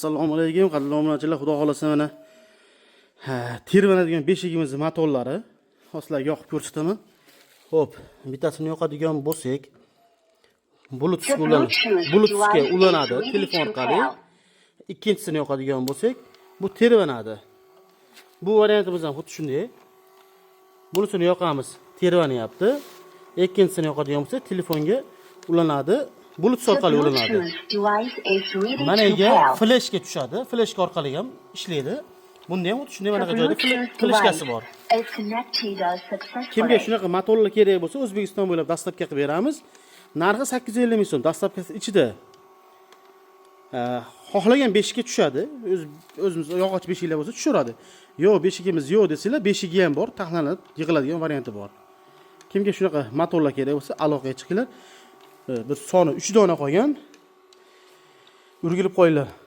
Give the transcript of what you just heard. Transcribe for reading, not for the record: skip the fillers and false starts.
Assalomu alaykum, qadrli obunachilar. Xudo xolasa mana tervanadigan beshigimiz motorlari sizlarga yoqib ko'rsataman. Xo'p, bittasini yoqadigan bo'lsak, Bluetoothga ulanadi telefon orqali. Ikkinchisini yoqadigan bo'lsak, bu tervanadi. Bu variantimiz ham xuddi shunday. Bunisini yoqamiz, tervanyapti. Ikkinchisini yoqadigan bo'lsak, telefonga ulanadi. Bluetooth orqali ulanadi. Mana ega flashga tushadi. Flashka orqali ham ishlaydi. Bunda ham xuddi shunday mana joyda flashkasi bor. Kimga shunaqa motorlar kerak bo'lsa, O'zbekiston bo'ylab dastlabki qilib beramiz. Narxi 850 ming so'm. Dastlabkasi ichida. Xohlagan beshikka tushadi. O'zimiz yog'och beshiklar bo'lsa tushiradi. Yo'q, beshigimiz yo'q desanglar, beshigi ham bor, taxlanib yig'iladigan varianti bor. Kimga shunaqa motorlar kerak bo'lsa, aloqaga chiqinglar. Bir soni 3 dona qolgan. Urgilib qo'yinglar.